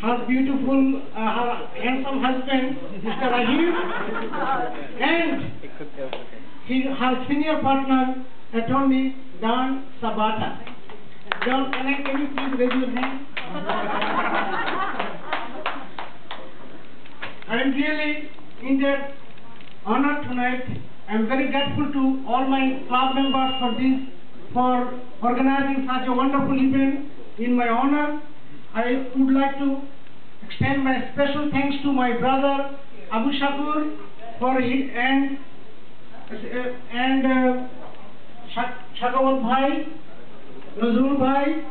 her beautiful, her handsome husband, Mr. Rajiv, and her senior partner, attorney Don Sabata. Don, can you please raise your hand? I am really indeed honored tonight. I am very grateful to all my club members for organizing such a wonderful event in my honor. I would like to extend my special thanks to my brother Abu Shakur and Shakawat Bhai, Nazrul Bhai,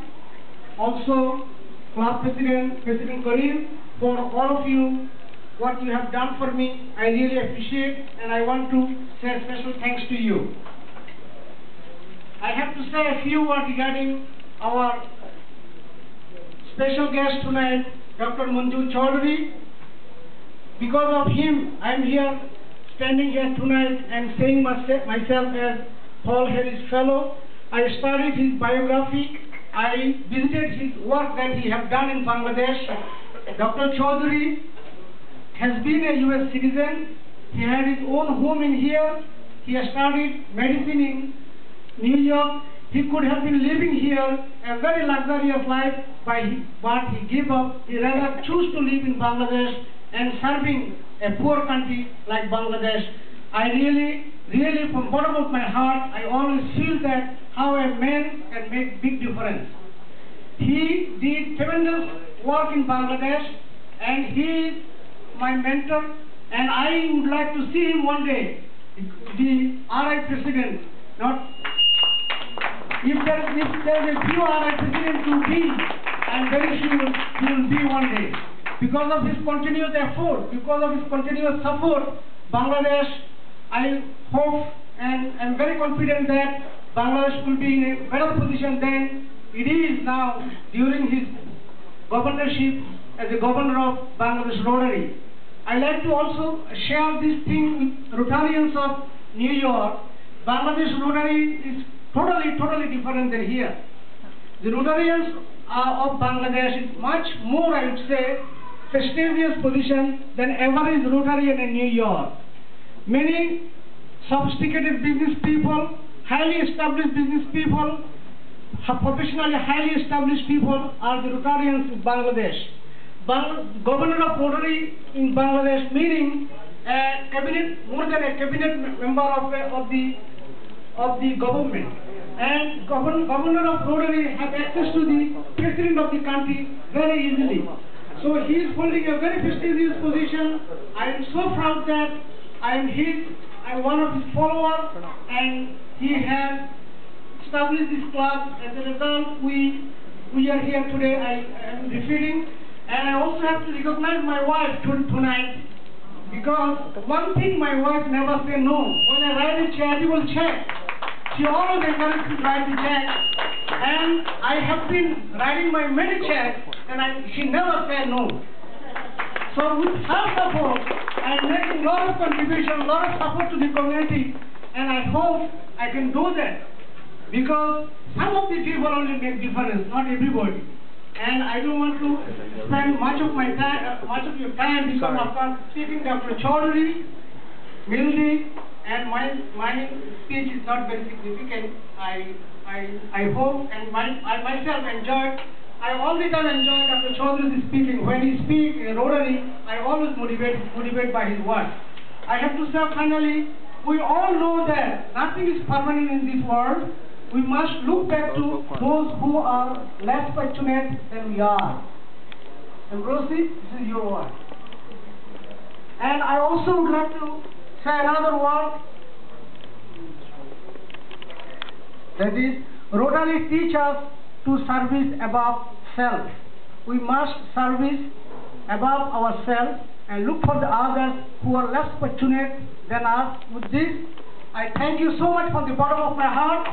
also club President Karim, for all of you. What you have done for me, I really appreciate, and I want to say special thanks to you. I have to say a few words regarding our special guest tonight, Dr. Manju Chaudhary. Because of him, I am here, standing here tonight and saying myself as Paul Harris Fellow. I studied his biography. I visited his work that he has done in Bangladesh. Dr. Chaudhary has been a US citizen. He had his own home in here. He has studied medicine in New York. He could have been living here a very luxurious life, but he gave up. He rather chose to live in Bangladesh and serving a poor country like Bangladesh. I really, from the bottom of my heart, I always feel that how a man can make big difference. He did tremendous work in Bangladesh, and he is my mentor, and I would like to see him one day, the RI president. If there is a few RI president to be, I am very sure he will be one day. Because of his continuous effort, because of his continuous support, Bangladesh, I hope and am very confident that Bangladesh will be in a better position than it is now during his governorship as the governor of Bangladesh Rotary. I like to also share this thing with Rotarians of New York. Bangladesh Rotary is totally different than here. The Rotarians of Bangladesh is much more, I would say, prestigious position than average Rotarian in New York. Many sophisticated business people, highly established business people, professionally highly established people are the Rotarians in Bangladesh. Governor of Rotary in Bangladesh, meaning a cabinet, more than a cabinet member of the government, and governor of Rotary have access to the president of the country very easily. So he is holding a very prestigious position. I am so proud that I am one of his followers, and he has established this club. As a result, we are here today. I am referring. And I also have to recognize my wife tonight, because one thing my wife never said no. When I write a charitable check, she always encourages me to write the check. And I have been writing my many checks, and she never said no. So with her support, I am making a lot of contribution, a lot of support to the community, and I hope I can do that. Because some of the people only make difference, not everybody. And I don't want to spend much of your time, because after speaking Dr. Chaudhary, Mildy, and my speech is not very significant. I hope, and I myself enjoyed. I all the time enjoy Dr. Chaudhary's speaking. When he speaks in Rotary, I always motivated by his words. I have to say finally, we all know that nothing is permanent in this world. We must look back to those who are less fortunate than we are. Ambrosi, this is your word. And I also would like to say another word. That is, Rotary teaches us to service above self. We must service above ourselves and look for the others who are less fortunate than us. With this, I thank you so much from the bottom of my heart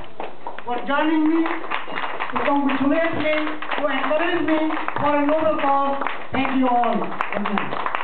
for joining me, to congratulate me, to encourage me for a noble cause. Thank you all.